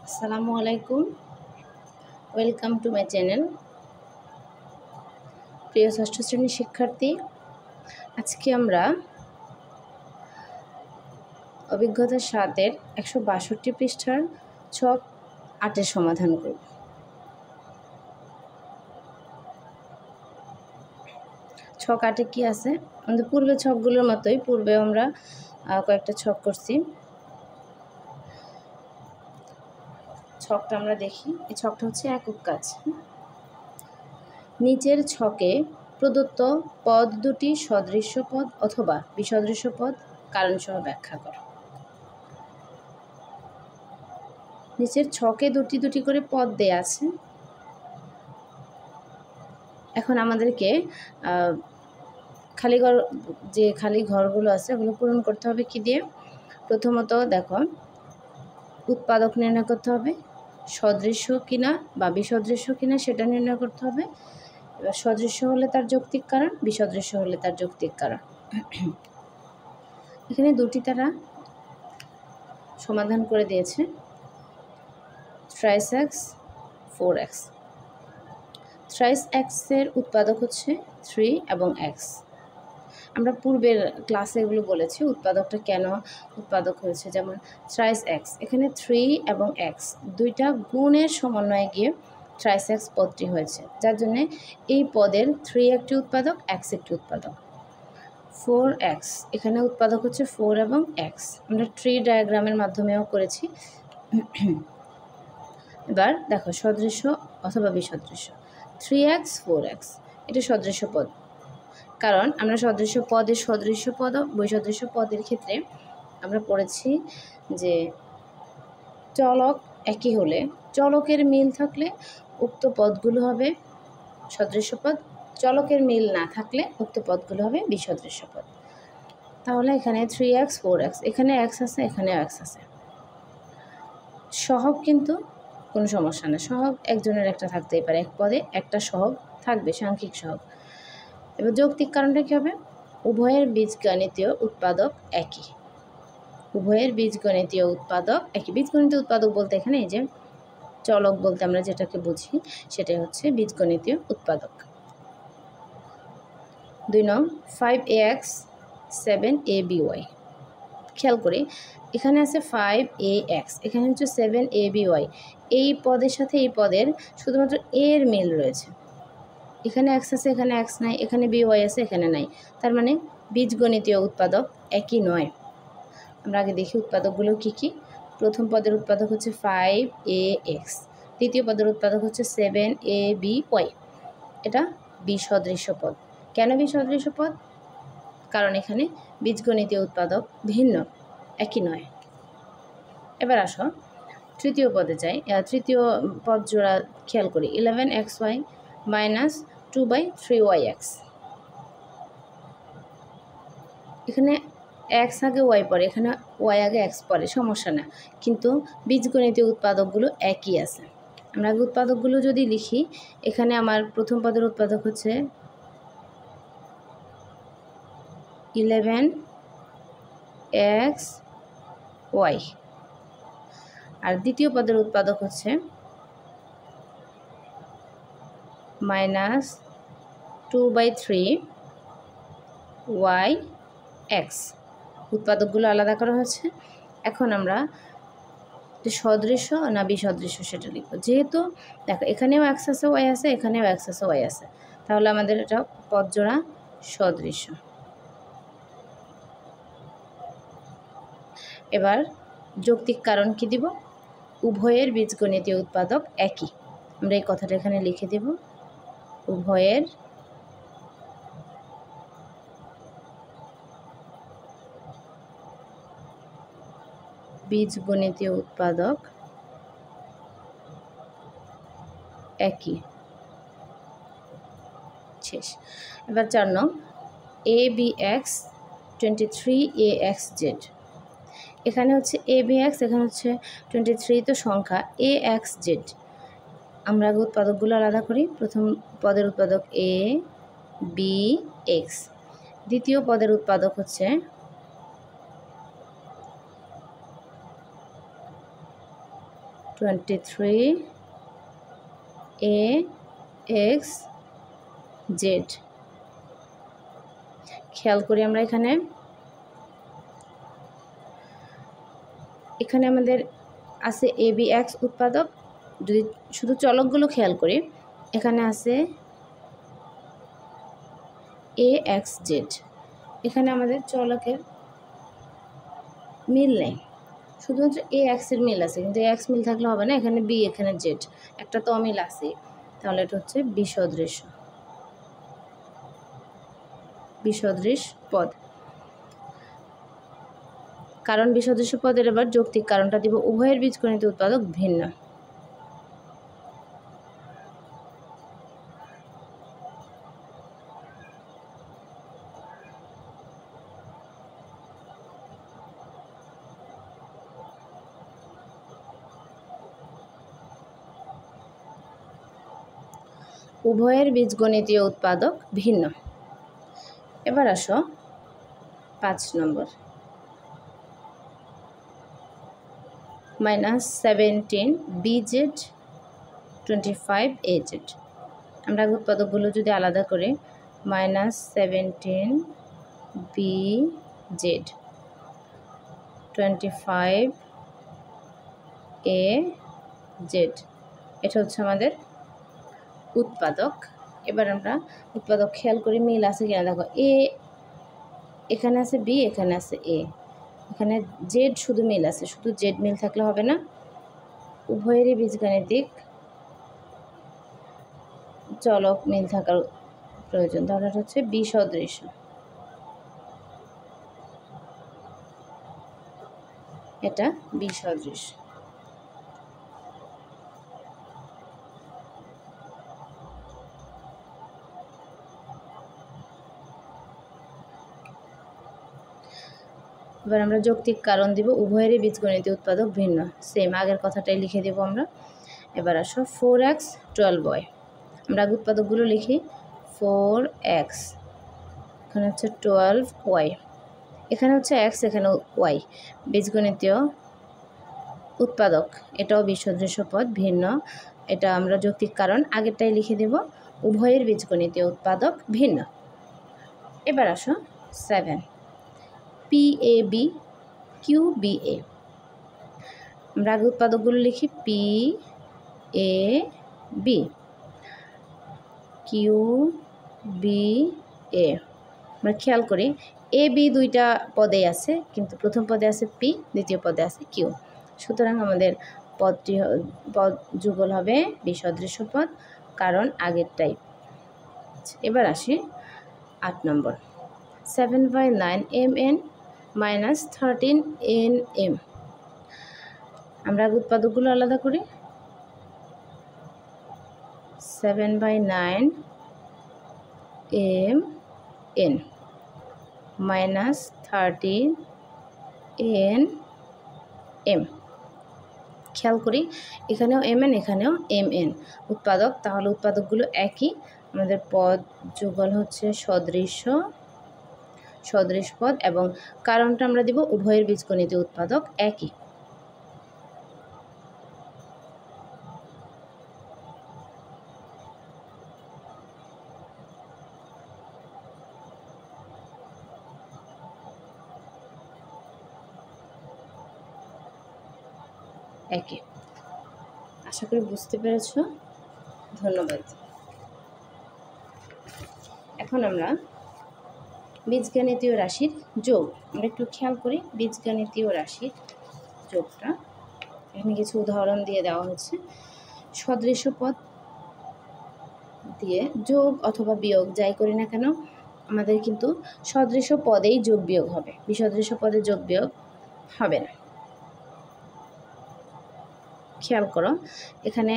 আসসালামু আলাইকুম, welcome to my channel. প্রিয় ষষ্ঠ শ্রেণীর শিক্ষার্থী, আজকে আমরা অভিজ্ঞতা 7-এর 162 পৃষ্ঠার ছক 8-এর সমাধান করব। ছক 8-এ কি আছে? আমাদের পূর্বের ছকগুলোর মতোই পূর্বে আমরা কয়েকটা ছক করছি। ছকটা আমরা দেখি। এই ছকটা হচ্ছে একক কাজ। নিচের ছকে প্রদত্ত পদ দুটি সদৃশ্য পদ অথবা বিসদৃশ্য পদ কারণসহ ব্যাখ্যা করো। নিচের ছকে দুটি করে পদ দেয়া আছে। এখন আমাদেরকে খালি ঘরগুলো আছে ওগুলো পূরণ করতে হবে কি দিয়ে? প্রথমত দেখো, উৎপাদক নির্ণয় করতে হবে, সদৃশ্য কিনা বা বিসদৃশ্য কিনা সেটা নির্ণয় করতে হবে। এবার সদৃশ্য হলে তার যৌক্তিক কারণ, বিসদৃশ্য হলে তার যৌক্তিক কারণ। এখানে দুটি তারা সমাধান করে দিয়েছে, 3x 4x। 3x এর উৎপাদক হচ্ছে 3 এবং x। আমরা পূর্বের ক্লাসে এগুলো বলেছি উৎপাদকটা কেন উৎপাদক হয়েছে। যেমন 3x, এখানে 3 এবং x দুইটা গুণের সমন্বয়ে গিয়ে 3x পদটি হয়েছে, যার জন্যে এই পদের 3 একটি উৎপাদক, x একটি উৎপাদক। 4x, এখানে উৎপাদক হচ্ছে 4 এবং x। আমরা ট্রি ডায়াগ্রামের মাধ্যমেও করেছি। এবার দেখো, সদৃশ্য অথবা বিসদৃশ্য। 3x 4x এটা সদৃশ্য পদ, কারণ আমরা সদৃশ্য পদ ও বৈসদৃশ্য পদের ক্ষেত্রে আমরা পড়েছি যে চলক একই হলে, চলকের মিল থাকলে উক্ত পদগুলো হবে সদৃশ্য পদ, চলকের মিল না থাকলে উক্ত পদগুলো হবে বিসদৃশ্য পদ। তাহলে এখানে 3x 4x, এখানে x আছে, এখানেও x আছে। সহগ কিন্তু কোনো সমস্যা না, সহগ একজনের একটা থাকতেই পারে, এক পদে একটা সহগ থাকবে, সাংখ্যিক সহগ। এবার যৌক্তিক কারণটা কী হবে? উভয়ের বীজগণিতীয় উৎপাদক একই। উভয়ের বীজগণিতীয় উৎপাদক একই। বীজগণিতীয় উৎপাদক বলতে এখানে এই যে চলক বলতে আমরা যেটাকে বুঝি সেটাই হচ্ছে বীজগণিতীয় উৎপাদক। 2 নং 5ax 7aby। খেয়াল করি, এখানে আছে 5ax, এখানে হচ্ছে 7aby। এই পদের সাথে এই পদের শুধুমাত্র এর মিল রয়েছে। এখানে x আছে, এখানে x নাই, এখানে by আছে, এখানে নাই। তার মানে বীজগণিতীয় উৎপাদক একই নয়। আমরা আগে দেখি উৎপাদকগুলো কি কি। প্রথম পদের উৎপাদক হচ্ছে 5ax, দ্বিতীয় পদের উৎপাদক হচ্ছে 7aby। এটা বিসদৃশ্য পদ। কেন বিসদৃশ্য পদ? কারণ এখানে বীজগণিতীয় উৎপাদক ভিন্ন, একই নয়। এবার আসো তৃতীয় পদে যাই। তৃতীয় পদ জোড়া খেয়াল করি, 11xy মাইনাস 2/3yx। এখানে x আগে y পরে, এখানে y আগে x পরে, সমস্যা না, কিন্তু বীজগণিতীয় উৎপাদকগুলো একই আছে। আমরা আগে উৎপাদকগুলো যদি লিখি, এখানে আমার প্রথম পদের উৎপাদক হচ্ছে 11xy, আর দ্বিতীয় পদের উৎপাদক হচ্ছে মাইনাস 2/3yx। উৎপাদকগুলো আলাদা করা হচ্ছে। এখন আমরা সদৃশ্য না বিসদৃশ্য সেটা লিখব। যেহেতু দেখো এখানেও x আছে, y আছে, এখানেও x আছে, y আছে, তাহলে আমাদের এটা পদ জোড়া সদৃশ্য। এবার যৌক্তিক কারণ কি দিব? উভয়ের বীজগণিতীয় উৎপাদক একই। আমরা এই কথাটা এখানে লিখে দেব, উভয়ের বীজগণিতীয় উৎপাদক একই। শেষ। এবার 4 নং abx 23axz। এখানে হচ্ছে abx, এখানে হচ্ছে 23 তো সংখ্যা, axz। আমরা আগে উৎপাদকগুলো আলাদা করি। প্রথম পদের উৎপাদক a b x, দ্বিতীয় পদের উৎপাদক হচ্ছে 23ax z। খেয়াল করি আমরা এখানে আমাদের আছে abx উৎপাদক। যদি শুধু চলকগুলো খেয়াল করি, এখানে আছে axz। এখানে আমাদের চলকের মিল নেই, শুধুমাত্র ax এর মিল আছে, কিন্তু ax মিল থাকলে হবে না, এখানে b এখানে z, একটা তো অমিল আছে, তাহলে এটা হচ্ছে বিসদৃশ পদ। কারণ বিসদৃশ পদের এবার যৌক্তিক কারণটা দিব, উভয়ের বীজগণিত উৎপাদক ভিন্ন। উভয়ের বীজগণিতীয় উৎপাদক ভিন্ন। এবার আসো 5 নম্বর, -17bz 25az। আমরা উৎপাদকগুলো যদি আলাদা করি, -17bz 25az, এটা হচ্ছে আমাদের উৎপাদক। এবার আমরা উৎপাদক খেয়াল করি মিল আছে কিনা। দেখো এখানে আছে বি, এখানে আছে এ, এখানে জেড শুধু মিল আছে, শুধু জেড মিল থাকলে হবে না, উভয়েরই বীজগাণিতিক চলক মিল থাকার প্রয়োজন। তাহলে এটা হচ্ছে বিসদৃশ। এটা বিসদৃশ। এবার আমরা যৌক্তিক কারণ দিব, উভয়েরই বীজগণিতীয় উৎপাদক ভিন্ন। সেম আগের কথাটাই লিখে দেব আমরা। এবার আসো 4x 12y। আমরা আগে উৎপাদকগুলো লিখি, 4x, এখানে হচ্ছে 12y, এখানে হচ্ছে x, এখানে y, বীজগণিতীয় উৎপাদক, এটাও বিসদৃশ পদ ভিন্ন। এটা আমরা যৌক্তিক কারণ আগেরটাই লিখে দেব, উভয়ের বীজগণিতীয় উৎপাদক ভিন্ন। এবার আসো 7, PAB QBA। আমরা আগে উৎপাদকগুলো লিখি, PAB QBA। আমরা খেয়াল করি AB দুইটা পদে আছে, কিন্তু প্রথম পদে আছে P, দ্বিতীয় পদে আছে Q, সুতরাং আমাদের পদ যুগল হবে বিসদৃশ পদ, কারণ আগেরটাই। এবার আসি 8 নম্বর, 7/9 mn - 13 nm। আমরা উৎপাদকগুলো আলাদা করি, 7/9 mn - 13 nm। খেয়াল করি এখানেও mn, এখানেও mn উৎপাদক, তাহলে উৎপাদকগুলো একই। আমাদের পদ যুগল হচ্ছে সদৃশ পদ, এবং কারণটা আমরা দিব উভয়ের বীজগণিতীয় উৎপাদক একই। একই, আশা করি বুঝতে পেরেছ। ধন্যবাদ। এখন আমরা বীজগণিতীয় রাশির যোগ, আমরা একটু খেয়াল করি বীজগণিতীয় রাশির যোগটা। এখানে কিছু উদাহরণ দিয়ে দেওয়া হচ্ছে। সদৃশ পদ দিয়ে যোগ অথবা বিয়োগ যাই করি না কেন, আমাদের কিন্তু সদৃশ পদেই যোগ বিয়োগ হবে, বিসদৃশ পদে যোগ বিয়োগ হবে না। খেয়াল করো এখানে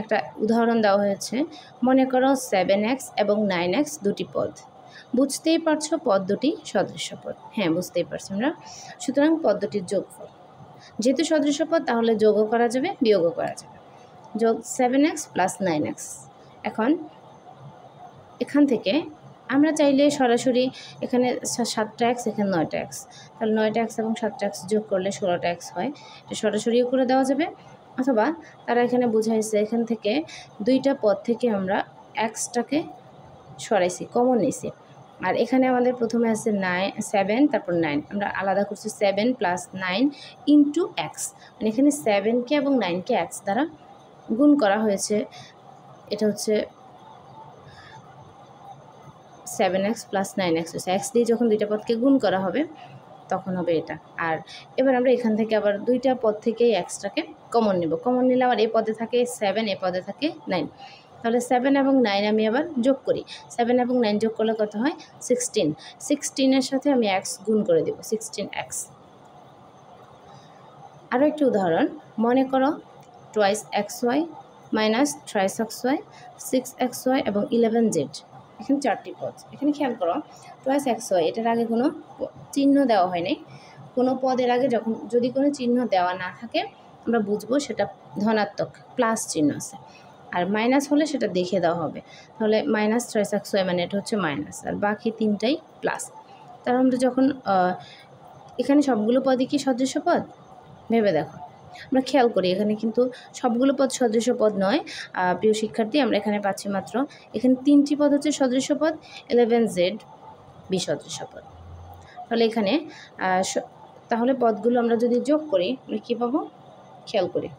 একটা উদাহরণ দেওয়া হয়েছে। মনে করো 7x এবং 9x দুটি পদ, বুঝতেই পারছো পদ দুটি সদৃশ পদ। হ্যাঁ, বুঝতেই পারছি আমরা। সুতরাং পদ দুটির যোগফল, যেহেতু সদৃশ পদ তাহলে যোগও করা যাবে, বিয়োগও করা যাবে। যোগ 7x + 9x। এখন এখান থেকে আমরা চাইলে সরাসরি এখানে 7টা এক্স, এখানে 9টা এক্স, তাহলে 9টা এক্স এবং 7টা এক্স যোগ করলে 16টা এক্স হয়, এটা সরাসরিও করে দেওয়া যাবে। অথবা তারা এখানে বুঝাইছে এখান থেকে 2টা পদ থেকে আমরা এক্সটাকে সরাইছি, কমন নিয়েছি। আর এখানে আমাদের প্রথমে আছে 7, তারপর 9, আমরা আলাদা করছি 7 + 9 × এক্স, মানে এখানে 7কে এবং 9কে এক্স দ্বারা গুণ করা হয়েছে। এটা হচ্ছে 7x + 9x হচ্ছে, এক্স দিয়ে যখন 2টা পদকে গুণ করা হবে তখন হবে এটা। আর এবার আমরা এখান থেকে আবার 2টা পদ থেকেই এক্সটাকে কমন নেব। কমন নিলে আবার এই পদে থাকে 7, এই পদে থাকে 9, তাহলে 7 এবং 9 আমি আবার যোগ করি। 7 এবং 9 যোগ করলে কত হয়? 16। 16-এর সাথে আমি এক্স গুণ করে দেব, 16x। আরও একটি উদাহরণ, মনে করো 2xy - 3xy, 6xy এবং 11z, এখানে 4টি পদ। এখানে খেয়াল করো 2xy, এটার আগে কোনো চিহ্ন দেওয়া হয় নাই। কোনো পদের আগে যদি কোনো চিহ্ন দেওয়া না থাকে আমরা বুঝবো সেটা ধনাত্মক, প্লাস চিহ্ন আছে। আর মাইনাস হলে সেটা দেখে দেওয়া হবে, তাহলে -3xy মানে এটা হচ্ছে মাইনাস, আর বাকি 3টাই প্লাস। তার আমরা যখন এখানে সবগুলো পদই কি সদৃশ্য পদ? ভেবে দেখো, আমরা খেয়াল করি এখানে কিন্তু সবগুলো পদ সদৃশ্য পদ নয়। প্রিয় শিক্ষার্থী, আমরা এখানে পাচ্ছি মাত্র এখানে 3টি পদ হচ্ছে সদৃশ্য পদ, 11z বিসদৃশ্য পদ। তাহলে এখানে তাহলে পদগুলো আমরা যদি যোগ করি আমরা কী পাবো? খেয়াল করি,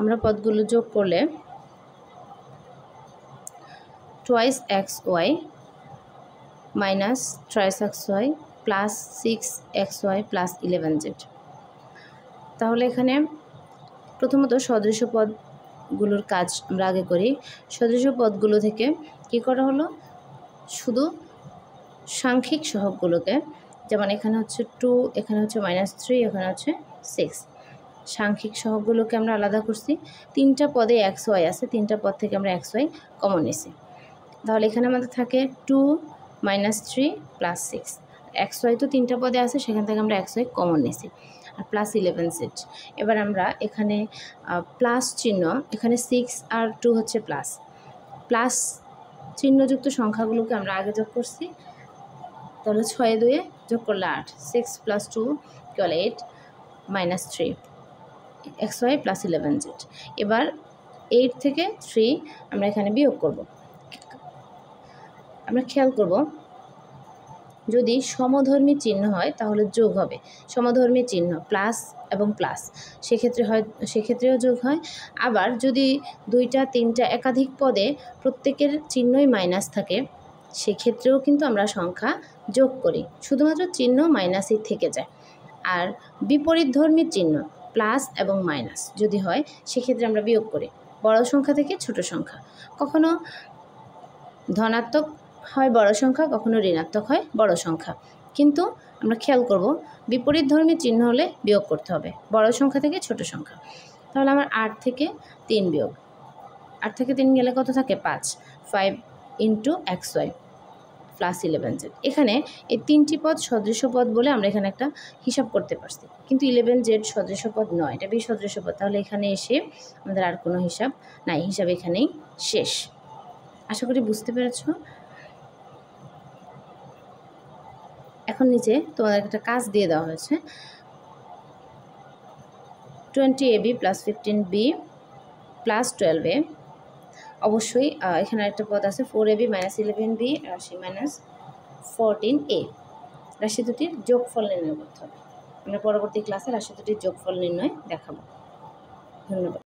আমরা পদগুলো যোগ করলে 2xy - 3xy + 6xy + 11z। তাহলে এখানে প্রথমত সদৃশ্য পদগুলোর কাজ আমরা আগে করি। সদৃশ্য পদগুলো থেকে কি করা হলো? শুধু সাংখ্যিক সহগগুলোকে, যেমন এখানে হচ্ছে 2, এখানে হচ্ছে -3, এখানে হচ্ছে 6, সাংখ্যিক সহগগুলোকে আমরা আলাদা করছি। 3টা পদে xy আছে, 3টা পদ থেকে আমরা xy কমন নিছি। তাহলে এখানে আমাদের থাকে 2 - 3 + 6, xy তো 3টা পদে আছে, সেখান থেকে আমরা xy কমন নিছি, আর +11z। এবার আমরা এখানে প্লাস চিহ্ন, এখানে 6 আর 2 হচ্ছে প্লাস চিহ্নযুক্ত সংখ্যাগুলোকে আমরা আগে যোগ করছি, তাহলে 6 2 যোগ করলে 8, 6 + 2 = 8, -3 xy + 11z। এবার 8 থেকে 3 আমরা এখানে বিয়োগ করব। আমরা খেয়াল করব যদি সমধর্মী চিহ্ন হয় তাহলে যোগ হবে, সমধর্মী চিহ্ন প্লাস এবং প্লাস, সেক্ষেত্রেও যোগ হয়। আবার যদি 2টা 3টা একাধিক পদে প্রত্যেকের চিহ্নই মাইনাস থাকে সেক্ষেত্রেও কিন্তু আমরা সংখ্যা যোগ করি, শুধুমাত্র চিহ্ন মাইনাসই থেকে যায়। আর বিপরীতধর্মী চিহ্ন প্লাস এবং মাইনাস যদি হয় সেক্ষেত্রে আমরা বিয়োগ করি, বড় সংখ্যা থেকে ছোট সংখ্যা। কখনো ধনাত্মক হয় বড় সংখ্যা, কখনো ঋণাত্মক হয় বড় সংখ্যা, কিন্তু আমরা খেয়াল করব বিপরীতধর্মী চিহ্ন হলে বিয়োগ করতে হবে বড় সংখ্যা থেকে ছোট সংখ্যা। তাহলে আমার 8 থেকে 3 বিয়োগ, 8 থেকে 3 গেলে কত থাকে? 5 × xy + 11z। এখানে এই 3টি পদ সদৃশ্য পদ বলে আমরা এখানে একটা হিসাব করতে পারছি, কিন্তু 11z সদৃশ্য পদ নয়, এটা বিসদৃশ্য পদ। তাহলে এখানে এসে আমাদের আর কোনো হিসাব নাই, হিসাব এখানেই শেষ। আশা করি বুঝতে পেরেছ। এখন নিচে তোমাদের একটা কাজ দিয়ে দেওয়া হয়েছে, 20ab + 15b + 12a। অবশ্যই এখানে একটা পদ আছে 4ab - 11b রাশি -14a, রাশি দুটির যোগফল নির্ণয় করতে হবে। আমরা পরবর্তী ক্লাসে রাশি দুটির যোগফল নির্ণয় দেখাবো। ধন্যবাদ।